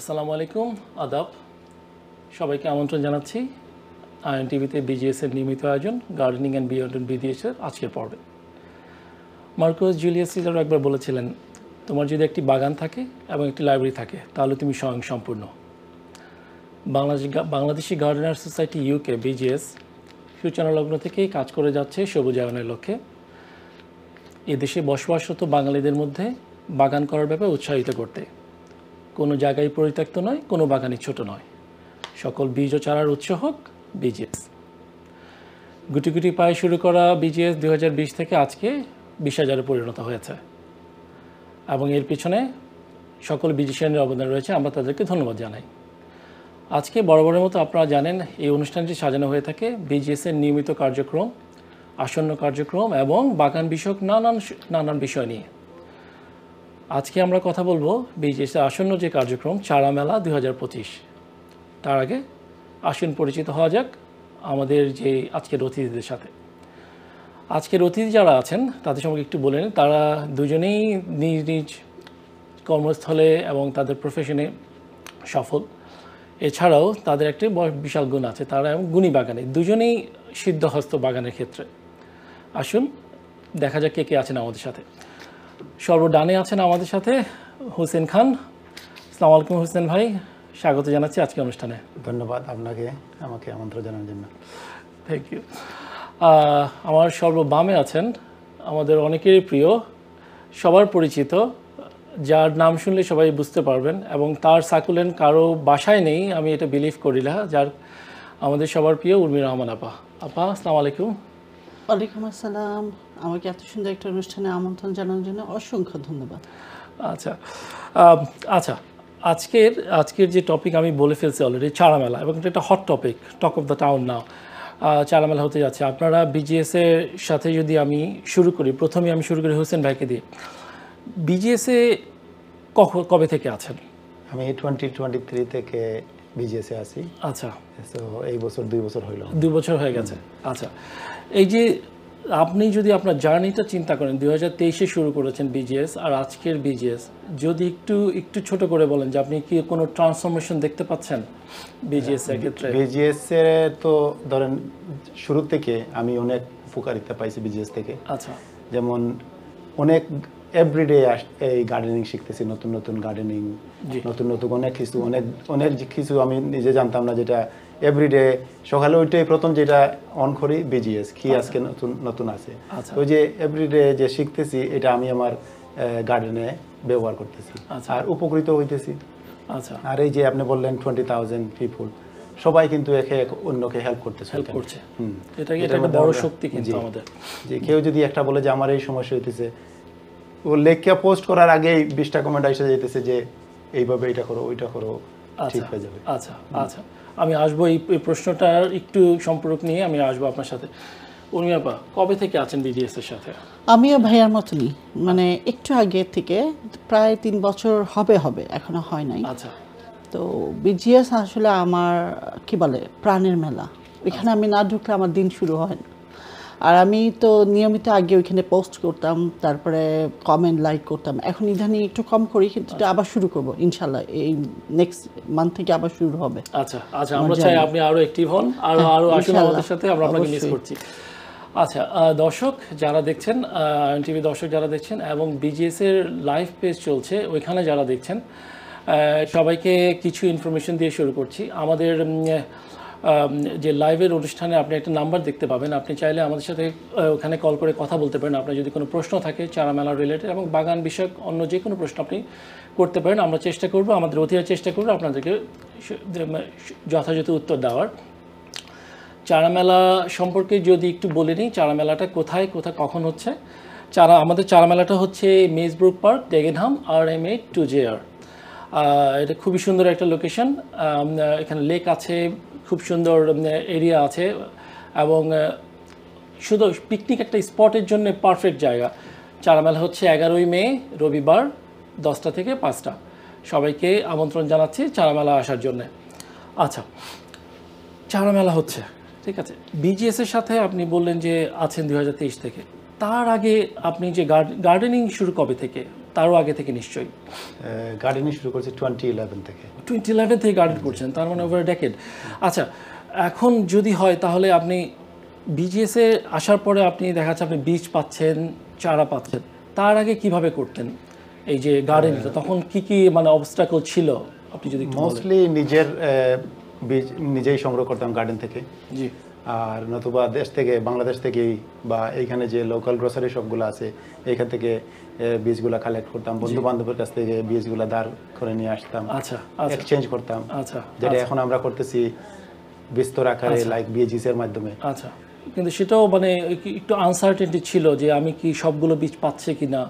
আসসালামু আলাইকুম, আদাব। সবাইকে আমন্ত্রণ জানাচ্ছি আইএন টিভিতে বিজিএসের নিয়মিত আয়োজন গার্ডেনিং অ্যান্ড বিয়ন্ড বিজিএসের আজকের পর্বে। মার্কোস জুলিয়াস সিজারও একবার বলেছিলেন, তোমার যদি একটি বাগান থাকে এবং একটি লাইব্রেরি থাকে তাহলে তুমি স্বয়ংসম্পূর্ণ। Bangladeshi gardener society UK BGS সূচনালগ্ন থেকেই কাজ করে যাচ্ছে সবুজায়নের লক্ষ্যে এদেশে বসবাসরত বাঙালিদের মধ্যে বাগান করার ব্যাপারে উৎসাহিত করতে। কোনো জায়গায় পরিত্যক্ত নয়, কোনো বাগানই ছোট নয়, সকল বীজ ও চারার উৎস হোক বিজিএস। গুটি গুটি পায়ে শুরু করা বিজিএস 2020 থেকে আজকে 20,000-এ পরিণত হয়েছে এবং এর পিছনে সকল বিজিশিয়ানের অবদান রয়েছে, আমরা তাদেরকে ধন্যবাদ জানাই। আজকে বরাবরের মতো আপনারা জানেন এই অনুষ্ঠানটি সাজানো হয়ে থাকে বিজিএসের নিয়মিত কার্যক্রম, আসন্ন কার্যক্রম এবং বাগান বিষয়ক নানান বিষয় নিয়ে। আজকে আমরা কথা বলবো বিজিএসের আসন্ন যে কার্যক্রম চারা মেলা 2025। তার আগে আসুন পরিচিত হওয়া যাক আমাদের যে আজকের অতিথিদের সাথে। আজকের অতিথি যারা আছেন তাদের সম্পর্কে একটু বলে নিন। তারা দুজনেই নিজ নিজ কর্মস্থলে এবং তাদের প্রফেশনে সফল। এছাড়াও তাদের একটি বিশাল গুণ আছে, তারা এবং গুণী বাগানে, দুজনেই সিদ্ধহস্ত বাগানের ক্ষেত্রে। আসুন দেখা যাক কে কে আছেন আমাদের সাথে। সর্বডানে আছেন আমাদের সাথে হোসেন খান। আসসালামু আলাইকুম হোসেন ভাই, স্বাগত জানাচ্ছি আজকে অনুষ্ঠানে। ধন্যবাদ আপনাকে আমাকে আমন্ত্রণ জানানোর জন্য। Thank you. আমার সর্ববামে আছেন আমাদের অনেকেরই প্রিয়, সবার পরিচিত, যার নাম শুনলে সবাই বুঝতে পারবেন এবং তার সাকুলেন্ট কারো বাসায় নেই আমি এটা বিলিভ করি না, যার আমাদের সবার প্রিয় উর্মি রহমান আপা। আপা আসসালামু আলাইকুম। ওয়ালাইকুম আসসালাম। আমাকে এত সুন্দর একটা অনুষ্ঠানে আমন্ত্রণ জানানোর জন্য অসংখ্য ধন্যবাদ। আচ্ছা আচ্ছা, আজকের যে টপিক আমি বলে ফেলছি অলরেডি, চারা মেলা, এবং এটা একটা hot topic, talk of the town now. চারা মেলা হতে যাচ্ছে। আপনারা বিজিএসের সাথে যদি আমি শুরু করি, প্রথমে আমি শুরু করি হোসেন ভাইকে দিয়ে। বিজিএসে কবে থেকে আছেন? আমি 2023 থেকে বিজিএসে আছি। আচ্ছা, তো এই বছর 2 বছর হইল। 2 বছর হয়ে গেছে। আচ্ছা, এই যে আপনি যদি আপনার জার্নিটা চিন্তা করেন, 2023-এ শুরু করেছেন বিজিএস আর আজকের বিজিএস, যদি একটু ছোট করে বলেন যে আপনি কি কোনো ট্রান্সফরমেশন দেখতে পাচ্ছেন বিজিএস এর ক্ষেত্রে? বিজিএস এর তো ধরেন শুরু থেকে আমি অনেক উপকারিতা পাইছি বিজিএস থেকে। আচ্ছা, যেমন অনেক এভরিডে এই গার্ডেনিং শিখতেছি, নতুন নতুন গার্ডেনিং, নতুন নতুন অনেক কিছু আমি নিজে জানতাম না, যেটা এভরিডে সকালে ওইটাই প্রথম যেটা অন করি বিজিএস কি আজকে নতুন আছে। ওই যে এভরিডে যে শিখতেছি এটা আমি আমার গার্ডেনে ব্যবহার করতেছি আর উপকৃত হইতেছি। আচ্ছা, আর এই যে আপনি বললেন 20,000 পিপল, সবাই কিন্তু একে অন্যকে হেল্প করছে। এটা একটা বড় শক্তি কিন্তু আমাদের। যে কেউ যদি একটা বলে যে আমার এই সমস্যা হইতেছে, ও লেখা পোস্ট করার আগেই 20টা কমেন্ট এসে যাইতেছে যে এইভাবে এটা করো ওইটা করো, ঠিক হয়ে যাবে। আচ্ছা আচ্ছা, আমি আসবো এই প্রশ্নটার একটু সম্পর্ক নিয়ে আমি আসবো আপনার সাথে। উর্মি আপা, কবে থেকে আছেন বিজিএস এর সাথে? আমিও ভাইয়ার মতনই, মানে একটু আগে থেকে, প্রায় 3 বছর হবে, এখনো হয় নাই। আচ্ছা, তো বিজিএস আসলে আমার কি বলে প্রাণের মেলা। এখানে আমি না ঢুকলে আমার দিন শুরু হয় না। আর আমি তো নিয়মিত আগে ওইখানে পোস্ট করতাম, তারপরে কমেন্ট লাইক করতাম। এখন ইদানিং একটু কম করি, কিন্তু এটা আবার শুরু করব ইনশাল্লাহ, এই নেক্সট মান্থ থেকে আবার শুরু হবে। আচ্ছা আচ্ছা, আমরা চাই আপনি আরো অ্যাক্টিভ হন, আরো আসুন আমাদের সাথে, আমরা আপনাকে মিস করছি। আচ্ছা, দর্শক যারা দেখছেন, টিভি দর্শক যারা দেখছেন এবং বিজিএস এর লাইভ পেজ চলছে ওইখানে যারা দেখছেন, সবাইকে কিছু ইনফরমেশন দিয়ে শুরু করছি। আমাদের যে লাইভের অনুষ্ঠানে আপনি একটা নাম্বার দেখতে পাবেন, আপনি চাইলে আমাদের সাথে ওখানে কল করে কথা বলতে পারেন। আপনার যদি কোনো প্রশ্ন থাকে চারা মেলা রিলেটেড এবং বাগান বিষয়ক অন্য যে কোনো প্রশ্ন আপনি করতে পারেন, আমরা চেষ্টা করব, আমাদের অতিথিরা চেষ্টা করবো আপনাদেরকে যথাযথ উত্তর দেওয়ার। চারা মেলা সম্পর্কে যদি একটু বলে নিই, চারা মেলাটা কোথায় কখন হচ্ছে। আমাদের চারা মেলাটা হচ্ছে মেজব্রুক পার্ক, ডেগেনহাম, RMA 2JR। এটা খুবই সুন্দর একটা লোকেশন, এখানে লেক আছে, খুব সুন্দর এরিয়া আছে এবং শুধু পিকনিক একটা স্পটের জন্য পারফেক্ট জায়গা। চারা মেলা হচ্ছে 11ই মে রবিবার 10টা থেকে 5টা। সবাইকে আমন্ত্রণ জানাচ্ছি চারা মেলা আসার জন্যে। আচ্ছা, চারা মেলা হচ্ছে, ঠিক আছে। বিজিএস এর সাথে আপনি বললেন যে আছেন 2023 থেকে। তার আগে আপনি যে গার্ডেনিং শুরু কবে থেকে? তারও আগে থেকে নিশ্চয়ই? গার্ডেনিং শুরু করছি 2011 থেকে। 2011 থেকে গার্ডেন করছেন, তার মানে ওভার ডেকেড। আচ্ছা, এখন যদি হয় তাহলে আপনি বিজিএসে আসার পরে আপনি দেখা যাচ্ছে আপনি বীজ পাচ্ছেন, চারা পাচ্ছেন, তার আগে কিভাবে করতেন এই যে গার্ডেনিংটা? তখন কি কি মানে অবস্ট্রাকল ছিল আপনি যদি একটু বলেন। মোস্টলি নিজের বীজ নিজেই সংগ্রহ করতাম গার্ডেন থেকে, জি। আর নতুবা দেশ থেকে, বাংলাদেশ থেকেই বা এইখানে যে লোকাল গ্রোসারি শপগুলো আছে এইখান থেকে বীজগুলা কালেক্ট করতাম, বন্ধু বান্ধবের কাছ থেকে বীজগুলা ধার করে নিয়ে আসতাম, আচ্ছা আচ্ছা এক্সচেঞ্জ করতাম। আচ্ছা যেটা এখন আমরা করতেছি বিস্তর আকারে, লাইক বিএজিস এর মাধ্যমে। আচ্ছা, কিন্তু সেটাও মানে একটু আনসার্টেনটি ছিল যে আমি কি সবগুলো বীজ পাচ্ছে কিনা,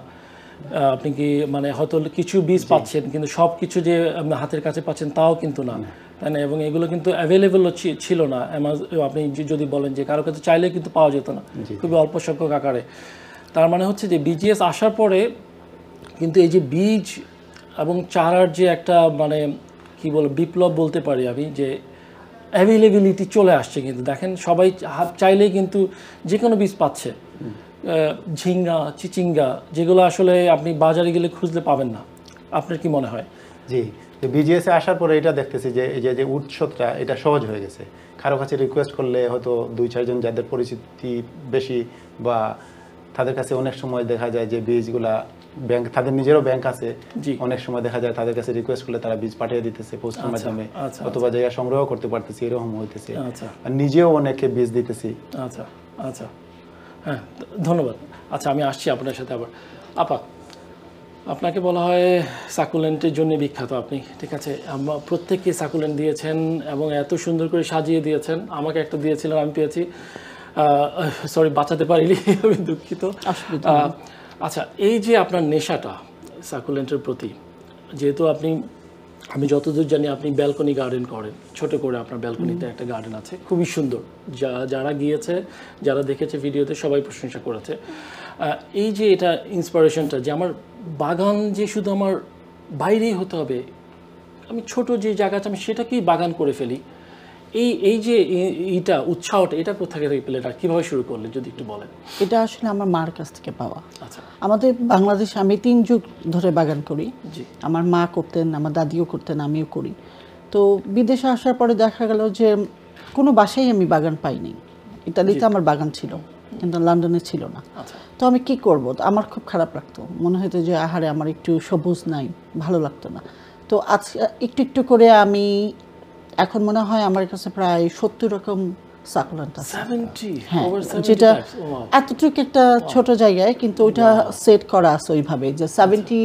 আপনি কি মানে হয়তো কিছু বীজ পাচ্ছেন কিন্তু সব কিছু যে আপনি হাতের কাছে পাচ্ছেন তাও কিন্তু না, তাই না? এবং এগুলো কিন্তু অ্যাভেলেবলও ছিল না। আপনি যদি বলেন যে কারো কাছে চাইলে কিন্তু পাওয়া যেত না, খুবই অল্প সংখ্যক আকারে। তার মানে হচ্ছে যে বিজিএস আসার পরে কিন্তু এই যে বীজ এবং চারার যে একটা মানে কি বল বিপ্লব বলতে পারি আমি, যে অ্যাভেলেবিলিটি চলে আসছে। কিন্তু দেখেন সবাই চাইলেই কিন্তু যে কোনো বীজ পাচ্ছে, ঝিঙ্গা, চিচিঙ্গা, যেগুলো আসলে আপনি বাজারে গেলে খুঁজলে পাবেন না। আপনার কি মনে হয়? জি, বিজিএস এ আসার পরে এটা দেখতেছি যে এই যে উৎসটা এটা সহজ হয়ে গেছে। কারো কাছে রিকোয়েস্ট করলে হয়তো 2-4 জন যাদের পরিচিতি বেশি বা তাদের কাছে অনেক সময় দেখা যায় যে বীজগুলা ব্যাংক, তাদের নিজেরও ব্যাংক আছে, অনেক সময় দেখা যায় তাদের কাছে রিকোয়েস্ট করলে তারা বীজ পাঠিয়ে দিতেছে পোস্টের মাধ্যমে, অথবা জায়গা সংগ্রহ করতে পারতেছি, এরকম হইতেছে। আর নিজেও অনেকে বীজ দিতেছি। আচ্ছা আচ্ছা, হ্যাঁ, ধন্যবাদ। আচ্ছা, আমি আসছি আপনার সাথে আবার। আপা, আপনাকে বলা হয় সাকুলেন্টের জন্য বিখ্যাত আপনি, ঠিক আছে? প্রত্যেককে সাকুলেন্ট দিয়েছেন এবং এত সুন্দর করে সাজিয়ে দিয়েছেন। আমাকে একটা দিয়েছিলেন, আমি পেয়েছি, সরি বাঁচাতে পারিনি, আমি দুঃখিত। আচ্ছা, এই যে আপনার নেশাটা সাকুলেন্টের প্রতি, যেহেতু আমি যতদূর জানি আপনি ব্যালকনি গার্ডেন করেন, ছোট করে আপনার ব্যালকনিতে একটা গার্ডেন আছে, খুবই সুন্দর। যারা গিয়েছে, যারা দেখেছে ভিডিওতে, সবাই প্রশংসা করেছে। এই যে এটা ইন্সপিরেশনটা যে আমার বাগান যে শুধু আমার বাইরেই হতে হবে, আমি ছোট যে জায়গা আছে আমি সেটাকেই বাগান করে ফেলি, এই যে এইটা উৎসাহটা, এটা কোথা থেকে পেলেন আর কীভাবে শুরু করলেন যদি একটু বলেন? এটা আসলে আমার মার কাছ থেকে পাওয়া। আচ্ছা, আমাদের বাংলাদেশে আমি 3 যুগ ধরে বাগান করি। জি। আমার মা করতেন, আমার দাদিও করতেন, আমিও করি। তো বিদেশে আসার পরে দেখা গেল যে কোনো বাসায় আমি বাগান পাইনি। ইতালিতে আমার বাগান ছিল, কিন্তু লন্ডনে ছিল না। তো আমি কি করব? আমার খুব খারাপ লাগতো, মনে হতো যে আহারে আমার একটু সবুজ নাই, ভালো লাগতো না। তো আজকে একটু একটু করে আমি, এখন মনে হয় আমার কাছে প্রায় 70 রকম সাকুলেন্ট আছে। হ্যাঁ, যেটা এতটুকু একটা ছোট জায়গায়, কিন্তু ওইটা সেট করা আছে ওইভাবে যে 70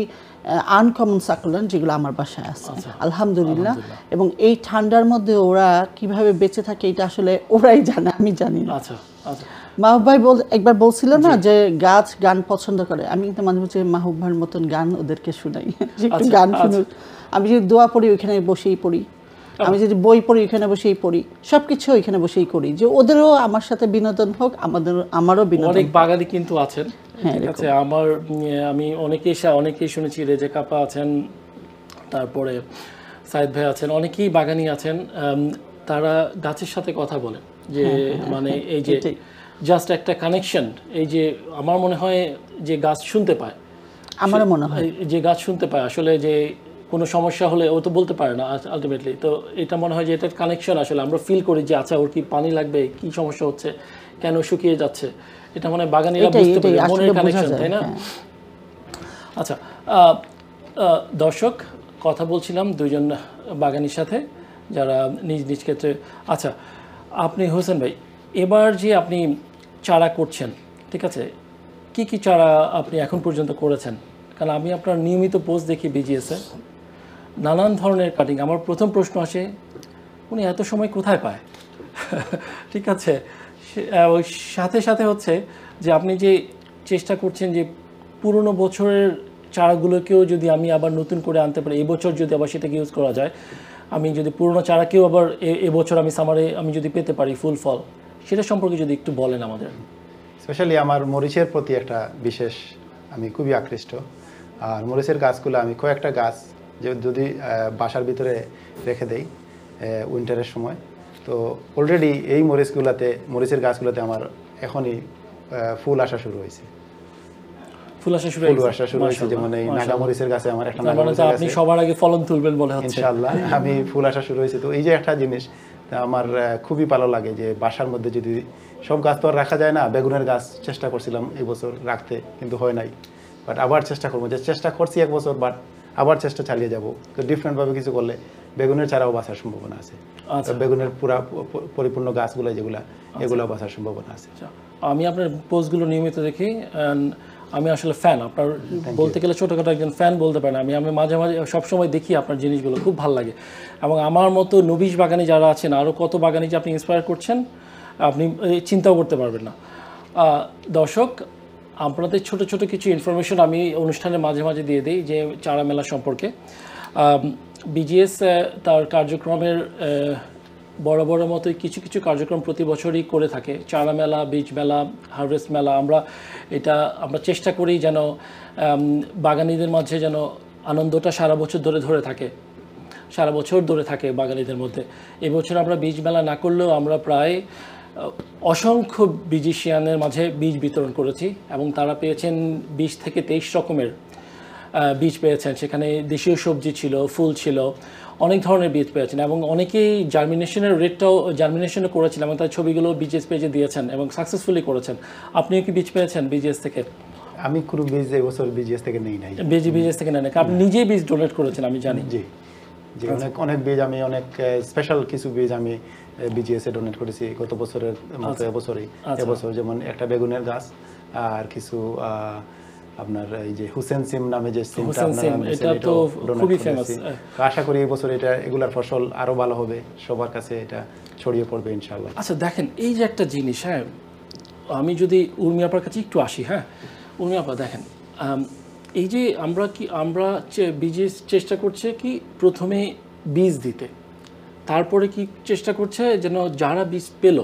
আনকমন সাকুলেন্ট যেগুলো আমার বাসায় আছে, আলহামদুলিল্লাহ। এবং এই ঠান্ডার মধ্যে ওরা কিভাবে বেঁচে থাকে এটা আসলে ওরাই জানে, আমি জানি না। মাহবুব ভাই একবার বলছিল না যে গাছ গান পছন্দ করে, আমি কিন্তু মাঝে মাঝে মাহবুব ভাইয়ের মতন গান ওদেরকে শুনাই, যে একটু গান শুনুক। আমি যদি দোয়া পড়ি ওইখানে বসেই পড়ি, আমি যদি বই পড়ি ওইখানে বসেই পড়ি, সবকিছু ওইখানে বসেই করি, যে ওদেরও আমার সাথে বিনোদন হোক, আমারও বিনোদন। অনেক বাঙালি কিন্তু আছেন, ঠিক আছে? আমি অনেকেই শুনেছি, রেজেক আপা আছেন, তারপরে সাইদ ভাই আছেন, অনেকেই বাগানি আছেন। তারা গাছের সাথে কথা বলেন, যে মানে এই যে জাস্ট একটা কানেকশন, এই যে আমার মনে হয় যে গাছ শুনতে পায়, আমারও মনে হয় যে গাছ শুনতে পায় আসলে, যে কোনো সমস্যা হলে ও তো বলতে পারে না আলটিমেটলি। তো এটা মনে হয় যে এটার কানেকশন আসলে আমরা ফিল করি, যে আচ্ছা ওর কি পানি লাগবে, কি সমস্যা হচ্ছে, কেন শুকিয়ে যাচ্ছে, এটা মনে হয় বাগানিরা বুঝতে পারে, মনের কানেকশন, তাই না? আচ্ছা, দর্শক, কথা বলছিলাম 2 জন বাগানির সাথে যারা নিজ নিজ ক্ষেত্রে। আচ্ছা, আপনি হোসেন ভাই, এবার যে আপনি চারা করছেন, ঠিক আছে, কি কি চারা আপনি এখন পর্যন্ত করেছেন? কারণ আমি আপনার নিয়মিত পোস্ট দেখি বিজিএসে, নানান ধরনের কাটিং। আমার প্রথম প্রশ্ন আসে, উনি এত সময় কোথায় পায়? ঠিক আছে, সাথে সাথে হচ্ছে যে আপনি যে চেষ্টা করছেন যে পুরনো বছরের চারাগুলোকেও যদি আমি আবার নতুন করে আনতে পারি, এবছর যদি আবার সেটাকে ইউজ করা যায়, আমি যদি পুরনো চারাকেও আবার এবছর আমি সামারে আমি যদি পেতে পারি ফুল ফল, সেটা সম্পর্কে যদি একটু বলেন আমাদের। স্পেশালি আমার মরিচের প্রতি একটা বিশেষ, আমি খুবই আকৃষ্ট। আর মরিচের গাছগুলো আমি কয়েকটা গাছ যদি বাসার ভিতরে রেখে দেই উইন্টারের সময়, তো অলরেডি এই মরিচের গাছগুলোতে আমার এখনই ফুল আসা শুরু হয়েছে। ফুল আসা শুরু ফুল আসা শুরু হয়েছে, যেমন এই নাগামরিচের গাছে আমার একটা নাগামরিচের আপনি গাছে সবার আগে ফলন তুলবেন বলে হচ্ছে ইনশাআল্লাহ আমি ফুল আসা শুরু হয়েছে। তো এই যে একটা জিনিস আমার খুবই ভালো লাগে যে বাসার মধ্যে যদি সব গাছ তো আর রাখা যায় না, বেগুনের গাছ চেষ্টা করছিলাম এই বছর রাখতে কিন্তু হয় নাই, বাট আবার চেষ্টা করবো, যে চেষ্টা করছি এক বছর বাট আবার চেষ্টা চালিয়ে যাব। তো ডিফারেন্টভাবে কিছু করলে বেগুনের চারাও বাঁচার সম্ভাবনা আছে। তো বেগুনের পুরা পরিপূর্ণ গাছগুলো যেগুলা এগুলো বাঁচার সম্ভাবনা আছে। আমি আপনার পোস্টগুলো নিয়মিত দেখি, আমি আসলে ফ্যান আপনার, বলতে গেলে ছোটোখাটো একজন ফ্যান বলতে পারেন আমি মাঝে মাঝে সবসময় দেখি আপনার জিনিসগুলো খুব ভালো লাগে। এবং আমার মতো নবিশ বাগানি যারা আছেন, আরও কত বাগানি যে আপনি ইন্সপায়ার করছেন আপনি চিন্তাও করতে পারবেন না। দর্শক, আপনাদের ছোট ছোট কিছু ইনফরমেশন আমি অনুষ্ঠানের মাঝে মাঝে দিয়ে দিই যে চারা মেলা সম্পর্কে। বিজিএস তার কার্যক্রমের বড় বড় মতোই কিছু কিছু কার্যক্রম প্রতি বছরই করে থাকে, চারা মেলা, বীজ মেলা, হারভেস্ট মেলা। আমরা চেষ্টা করি যেন বাগানীদের মাঝে যেন আনন্দটা সারা বছর ধরে থাকে, সারা বছর ধরে থাকে বাগানীদের মধ্যে। এবছর আমরা বীজ মেলা না করলেও আমরা প্রায় অসংখ্য বিজিশিয়ানের মাঝে বীজ বিতরণ করেছি এবং তারা পেয়েছেন 20 থেকে 23 রকমের বীজ পেয়েছেন। সেখানে দেশীয় সবজি ছিল, ফুল ছিল, অনেক ধরনের বীজ পেয়েছেন এবং অনেকেই জার্মিনেশনও করেছেন এবং তার ছবিগুলো বিজিএস পেজে দিয়েছেন এবং সাকসেসফুলি করেছেন। আপনিও কি বীজ পেয়েছেন বিজিএস থেকে? আমি কোনো বীজ এবছর বিজিএস থেকে নেই নাই। বিজিএস থেকে নেন, আপনি নিজেই বীজ ডোনেট করেছেন আমি জানি। জি জি, অনেক বীজ আমি অনেক স্পেশাল কিছু বীজ আমি বিজিএস এ ডোনেট করেছি গত বছরের মতো এবছর যেমন একটা বেগুনের গাছ আর কিছু আপনার এই যে হুসেন সিম নামে যে সিমটা এটা তো খুবই ফেমাস। আশা করি এই বছর এগুলার ফসল আরো ভালো হবে, সবার কাছে এটা ছড়িয়ে পড়বে ইনশাআল্লাহ। আচ্ছা দেখেন, এই যে একটা জিনিস, হ্যাঁ আমি যদি উর্মি আপার কাছে একটু আসি। হ্যাঁ উর্মি আপা দেখেন, এই যে আমরা বীজের চেষ্টা করছে কি প্রথমে বীজ দিতে, তারপরে কি চেষ্টা করছে যেন যারা বীজ পেল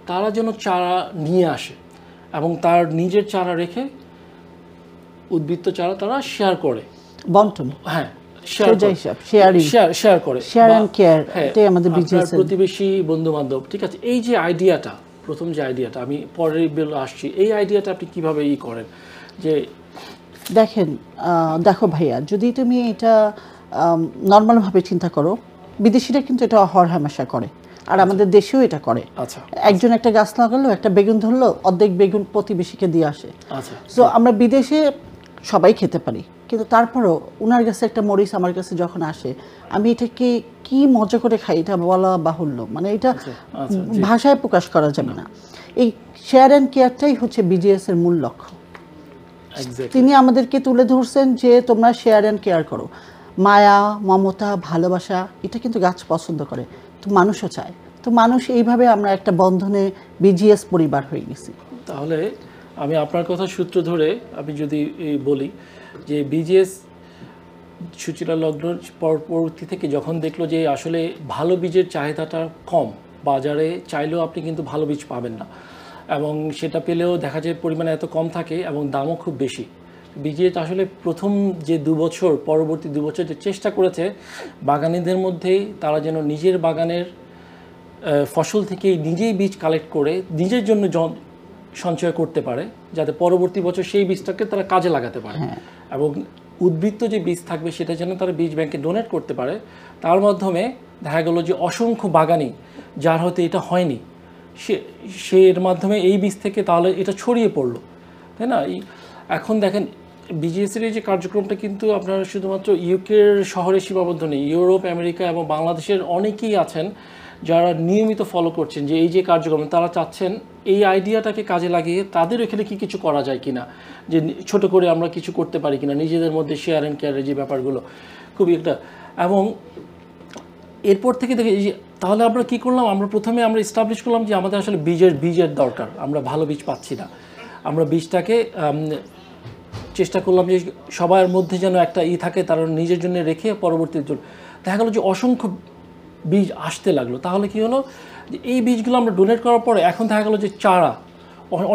তারা যেন চারা নিয়ে আসে এবং তার নিজের চারা রেখে উদ্বৃত্ত চারা তারা শেয়ার করে, বন্টন, হ্যাঁ শেয়ার করে, শেয়ার এন্ড কেয়ার, এটাই আমাদের বিজনেস। প্রতিবেশী, বন্ধু বান্ধব, ঠিক আছে। এই যে আইডিয়াটা, প্রথম যে আইডিয়াটা, আমি পরের বেলা আসছি, এই আইডিয়াটা আপনি কিভাবে করেন? যে দেখো ভাইয়া, যদি তুমি এটা নর্মালভাবে চিন্তা করো, বিদেশিরা কিন্তু এটা হরহামেশা করে আর আমাদের দেশেও এটা করে। আচ্ছা, একজন একটা গাছ লাগালো, একটা বেগুন ধরলো, অর্ধেক বেগুন প্রতিবেশীকে দিয়ে আসে। আচ্ছা, সো আমরা বিদেশে সবাই খেতে পারি, কিন্তু তারপরও ওনার কাছে একটা মরিচ আমার কাছে যখন আসে, আমি এটাকে কি মজা করে খাই এটা বলা বাহুল্য, মানে এটা ভাষায় প্রকাশ করা যাবে না। এই শেয়ার অ্যান্ড কেয়ারটাই হচ্ছে বিজিএস এর মূল লক্ষ্য। তিনি আমাদেরকে তুলে ধরছেন যে তোমরা শেয়ার অ্যান্ড কেয়ার করো। মায়া, মমতা, ভালোবাসা, এটা কিন্তু গাছ পছন্দ করে, তো মানুষও চায়। তো মানুষ এইভাবে আমরা একটা বন্ধনে বিজিএস পরিবার হয়ে গেছি। তাহলে আমি আপনার কথা সূত্র ধরে আমি যদি বলি যে বিজিএস সূচনা লগ্ন পরবর্তী থেকে যখন দেখলো যে আসলে ভালো বীজের চাহিদাটা কম, বাজারে চাইলেও আপনি কিন্তু ভালো বীজ পাবেন না এবং সেটা পেলেও দেখা যায় পরিমাণে এত কম থাকে এবং দামও খুব বেশি। বিজিএস আসলে প্রথম যে 2 বছর, পরবর্তী 2 বছর যে চেষ্টা করেছে বাগানীদের মধ্যেই তারা যেন নিজের বাগানের ফসল থেকেই নিজেই বীজ কালেক্ট করে নিজের জন্য সঞ্চয় করতে পারে, যাতে পরবর্তী বছর সেই বীজটাকে তারা কাজে লাগাতে পারে এবং উদ্বৃত্ত যে বীজ থাকবে সেটা যেন তারা বীজ ব্যাংকে ডোনেট করতে পারে। তার মাধ্যমে দেখা গেল যে অসংখ্য বাগানি যার হয়তো এটা হয়নি, সে এর মাধ্যমে এই বীজ থেকে তাহলে এটা ছড়িয়ে পড়লো, তাই না? এখন দেখেন বিজিএসের এই যে কার্যক্রমটা কিন্তু আপনারা শুধুমাত্র ইউকের শহরে সীমাবদ্ধ নেই, ইউরোপ, আমেরিকা এবং বাংলাদেশের অনেকেই আছেন যারা নিয়মিত ফলো করছেন যে এই যে কার্যক্রম, তারা চাচ্ছেন এই আইডিয়াটাকে কাজে লাগিয়ে তাদের এখানে কি কিছু করা যায় কিনা, যে ছোট করে আমরা কিছু করতে পারি কিনা নিজেদের মধ্যে শেয়ার অ্যান্ড কেয়ারের যে ব্যাপারগুলো খুবই একটা। এবং এরপর থেকে দেখি যে তাহলে আমরা কি করলাম, আমরা প্রথমে আমরা এস্টাবলিশ করলাম যে আমাদের আসলে বীজের দরকার, আমরা ভালো বীজ পাচ্ছি না। আমরা বীজটাকে চেষ্টা করলাম যে সবার মধ্যে যেন একটা থাকে, তারা নিজের জন্য রেখে পরবর্তীর জন্য দেখা গেলো যে অসংখ্য বীজ আসতে লাগলো। তাহলে কি হলো যে এই বীজগুলো আমরা ডোনেট করার পরে এখন দেখা গেলো যে চারা,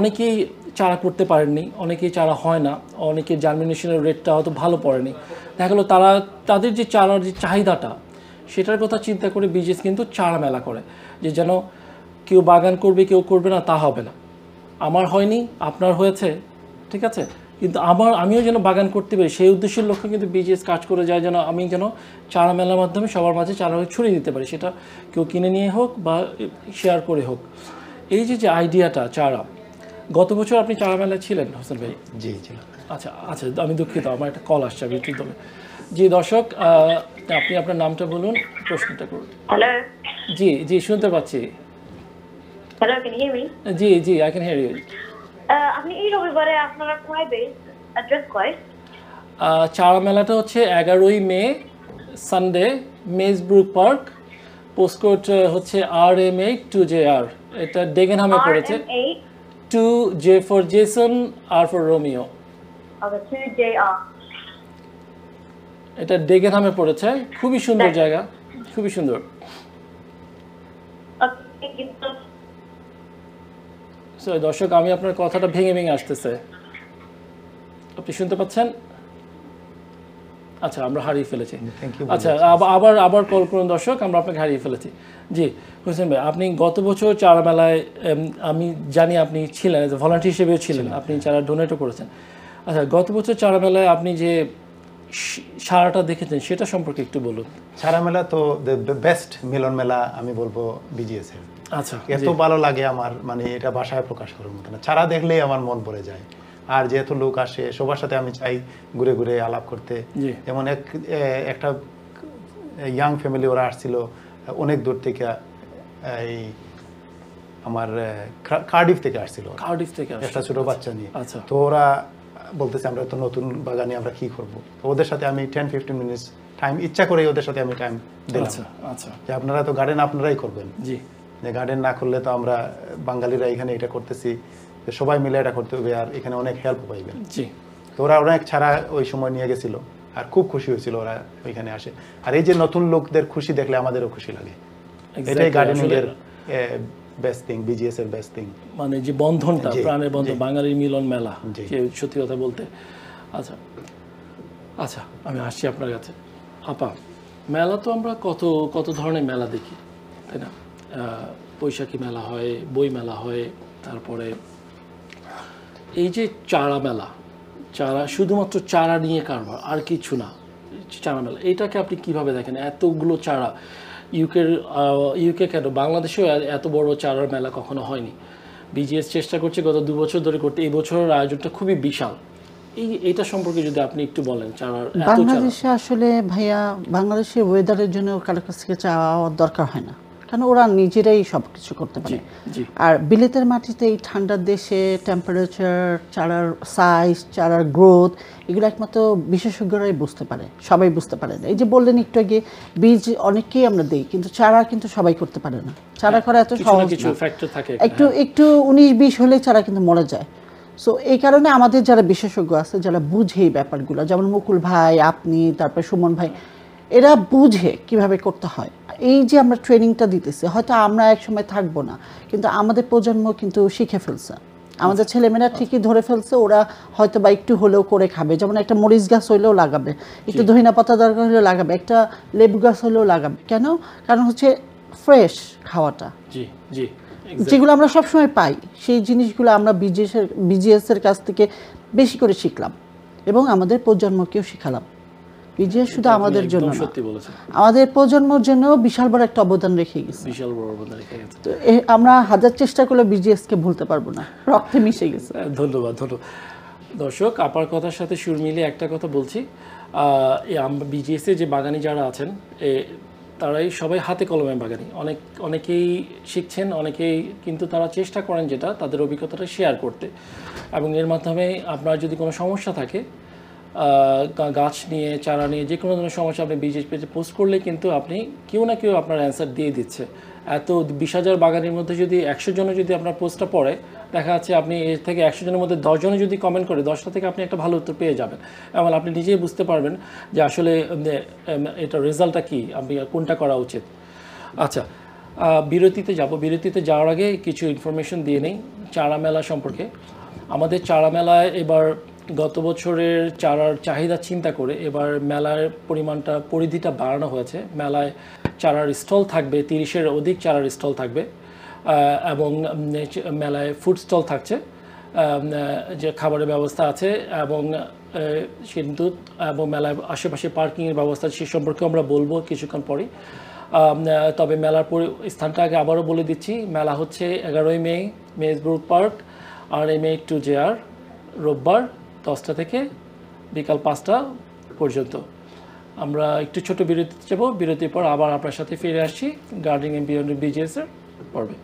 অনেকেই চারা করতে পারেননি, অনেকেই চারা হয় না, অনেকের জার্মিনেশনের রেটটা হয়তো ভালো পড়েনি। দেখা গেলো তাদের যে চারার যে চাহিদাটা সেটার কথা চিন্তা করে বিজিএস কিন্তু চারা মেলা করে, যে যেন কেউ বাগান করবে কেউ করবে না তা হবে না, আমার হয়নি আপনার হয়েছে, ঠিক আছে, কিন্তু আমিও যেন বাগান করতে পারি সেই উদ্দেশ্যের লক্ষ্যে কিন্তু বিজিএস কাজ করে যায়, যেন আমি যেন চারা মেলার মাধ্যমে সবার মাঝে চারা ছড়িয়ে দিতে পারি, সেটা কেউ কিনে নিয়ে হোক বা শেয়ার করে হোক। এই যে আইডিয়াটা চারা, গত বছর আপনি চারা মেলায় ছিলেন হোসেন ভাই? জি ছিল। আচ্ছা আচ্ছা, আমি দুঃখিত, আমার একটা কল আসছে, আমি একটু তবে। জি দর্শক, আপনি আপনার নামটা বলুন, প্রশ্নটা করুন। হ্যালো জি জি, শুনতে পাচ্ছি। Hello, can you hear me? জি জি, আই ক্যান হিয়ার ইউ। আপনি এই রবিবারে আপনারা কোথায় বেস, অ্যাড্রেস কয়? চারা মেলাটা হচ্ছে 11ই মে, সানডে, মেজব্রুক পার্ক, পোস্টকোড হচ্ছে RM8 2JR। এটা ডেগেনহামে পড়েছে। RM8 2J for Jason, R for Romeo. Okay, 2JR। এটা ডেগেনহামে পড়েছে, খুবই সুন্দর জায়গা, খুবই সুন্দর। ওকে, কিন্তু সরি দর্শক, আমি আপনার কথাটা ভেঙে ভেঙে আসতেছে, আপনি শুনতে পাচ্ছেন? আচ্ছা, আমরা হারিয়ে ফেলেছি। Thank you. আচ্ছা, আবার কল করুন দর্শক, আমরা আপনাকে হারিয়ে ফেলেছি। জি হোসেন ভাই, আপনি গত বছর চারা মেলায়, আমি জানি আপনি ছিলেন, ভলান্টিয়ার হিসেবেও ছিলেন, আপনি চারা ডোনেটও করেছেন। আচ্ছা, গত বছর চারা মেলায় আপনি যে সারাটা দেখেছেন সেটা সম্পর্কে একটু বলুন। চারা মেলা তো বেস্ট মিলন মেলা আমি বলবো বিজিএস এর। আচ্ছা, এত ভালো লাগে আমার, মানে এটা ভাষায় প্রকাশ করার মতো না। চারা দেখলেই আমার মন ভরে যায়। আর যেহেতু লোক আসে, সবার সাথে আমি চাই ঘুরে ঘুরে আলাপ করতে। জি। যেমন একটা ইয়াং ফ্যামিলি, ওরা আসছিল অনেক দূর থেকে, এই আমার কার্ডিফ থেকে আসছিল, কার্ডিফ থেকে একটা ছোট বাচ্চা নিয়ে। আচ্ছা। তো ওরা বলতেছে আমরা তো নতুন বাগানে আমরা কি করব। তো ওদের সাথে আমি 10-15 মিনিটস টাইম, ইচ্ছা করে ওদের সাথে আমি টাইম দিলাম। আচ্ছা আচ্ছা, যে আপনারা তো গার্ডেন আপনারাই করবেন, জি যে গার্ডেন না করলে তো আমরা বাঙালিরা এখানে এটা করতেছি, যে সবাই মিলে এটা করতে হবে, আর এখানে অনেক হেল্প পাইবেন। জি। তো ওরা অনেক ছাড়া ওই সময় নিয়ে গেছিল, আর খুব খুশি হয়েছিল ওরা ওইখানে আসে। আর এই যে নতুন লোকদের খুশি দেখলে আমাদেরও খুশি লাগে। এটাই গার্ডেনিং এর বেস্ট থিং, বিজিএস এর বেস্ট থিং। মানে যে বন্ধনটা, জি, প্রাণের বন্ধন, বাঙালির মিলন মেলা, জি। যে সত্যি কথা বলতে। আচ্ছা আচ্ছা, আমি আসছি আপনার কাছে। আপা, মেলা তো আমরা কত ধরনের মেলা দেখি, তাই না? বৈশাখী মেলা হয়, বই মেলা হয়, তারপরে এই যে চারা মেলা, চারা, শুধুমাত্র চারা নিয়ে কারবার, আর কিছু না, চারা মেলা, এটাকে আপনি কিভাবে দেখেন? এতগুলো চারা, ইউকে কেন, বাংলাদেশেও এত বড় চারার মেলা কখনো হয়নি। বিজিএস চেষ্টা করছে গত 2 বছর ধরে করতে, এই বছরের আয়োজনটা খুবই বিশাল। এইটা সম্পর্কে যদি আপনি একটু বলেন, চারার এত চারা। বাংলাদেশে আসলে ভাইয়া, বাংলাদেশের ওয়েদারের জন্য কারো কাছ থেকে চাওয়ার দরকার হয় না, কারণ ওরা নিজেরাই সব কিছু করতে পারে। জি। আর বিলেতের মাটিতে, এই ঠান্ডার দেশে টেম্পারেচার, চারার সাইজ, চারার গ্রোথ, এগুলো একমাত্র বিশেষজ্ঞরাই বুঝতে পারে, সবাই বুঝতে পারে না। এই যে বললেন একটু আগে, বীজ অনেকেই আমরা দেই, কিন্তু চারা কিন্তু সবাই করতে পারে না। চারা করা এত কিছু না সহজ কিছু না। ফ্যাক্টর থাকে, একটু 19-20 হলে চারা কিন্তু মরে যায়। সো এই কারণে আমাদের যারা বিশেষজ্ঞ আছে, যারা বুঝে এই ব্যাপারগুলো, যেমন মুকুল ভাই, আপনি, তারপরে সুমন ভাই, এরা বুঝে কিভাবে করতে হয়। এই যে আমরা ট্রেনিংটা দিতেছি, হয়তো আমরা এক সময় থাকবো না, কিন্তু আমাদের প্রজন্ম কিন্তু শিখে ফেলছে। আমাদের ছেলেমেয়েরা ঠিকই ধরে ফেলছে, ওরা হয়তো বা একটু হলেও করে খাবে। যেমন একটা মরিচ গাছ হইলেও লাগাবে, একটু ধনিয়া পাতা দরকার হলেও লাগাবে, একটা লেবু গাছ হলেও লাগাবে। কেন? কারণ হচ্ছে ফ্রেশ খাওয়াটা, জি জি, যেগুলো আমরা সবসময় পাই, সেই জিনিসগুলো আমরা বিজিএস এর কাছ থেকে বেশি করে শিখলাম এবং আমাদের প্রজন্মকেও শিখালাম। বিজিএস শুধু আমাদের জন্য না, সত্যি বলেছেন, আমাদের প্রজন্মের জন্য বিশাল বড় একটা অবদান রেখে গেছে। বিশাল বড় অবদান রেখে গেছে। তো আমরা হাজার চেষ্টা করলে বিজিএসকে ভুলতে পারবো না, রক্তে মিশে গেছে। ধন্যবাদ। দর্শক, আপার কথার সাথে সুর মিলিয়ে একটা কথা বলছি, আমরা বিজিএসে যে বাগানি যারা আছেন, তারাই সবাই হাতে কলমে বাগানি। অনেকেই শিখছেন, অনেকেই কিন্তু তারা চেষ্টা করেন যেটা, তাদের অভিজ্ঞতাটা শেয়ার করতে, এবং এর মাধ্যমে আপনার যদি কোনো সমস্যা থাকে, গাছ নিয়ে, চারা নিয়ে, যে কোনো ধরনের সমস্যা, আপনি বিজিএস পেজে পোস্ট করলে কিন্তু আপনি কেউ না কেউ আপনার অ্যান্সার দিয়ে দিচ্ছে। এত 20,000 বাগানের মধ্যে যদি 100 জন যদি আপনার পোস্টটা পড়ে, দেখা যাচ্ছে আপনি এর থেকে 100 জনের মধ্যে 10 জনে যদি কমেন্ট করে, 10টা থেকে আপনি একটা ভালো উত্তর পেয়ে যাবেন, এবং আপনি নিজেই বুঝতে পারবেন যে আসলে এটা রেজাল্টটা কী, আপনি কোনটা করা উচিত। আচ্ছা, বিরতিতে যাব। বিরতিতে যাওয়ার আগে কিছু ইনফরমেশন দিয়ে নেই চারা মেলা সম্পর্কে। আমাদের চারা মেলায় এবার গত বছরের চারার চাহিদা চিন্তা করে এবার মেলার পরিধিটা বাড়ানো হয়েছে। মেলায় চারার স্টল থাকবে, 30-এর অধিক চারার স্টল থাকবে, এবং মেলায় ফুড স্টল থাকছে, যে খাবারের ব্যবস্থা আছে এবং কিন্তু এবং মেলার আশেপাশে পার্কিংয়ের ব্যবস্থা সে সম্পর্কে আমরা বলবো কিছুক্ষণ পরেই। তবে মেলার স্থানটা আগে আবারও বলে দিচ্ছি, মেলা হচ্ছে 11ই মে মেজব্রুক পার্ক আর MA2JR, রোববার 10টা থেকে বিকাল 5টা পর্যন্ত। আমরা একটু ছোট বিরতিতে যাব, বিরতির পর আবার আপনার সাথে ফিরে আসছি গার্ডেনিং এন্ড বিয়ন্ড BGS এর পর্বে।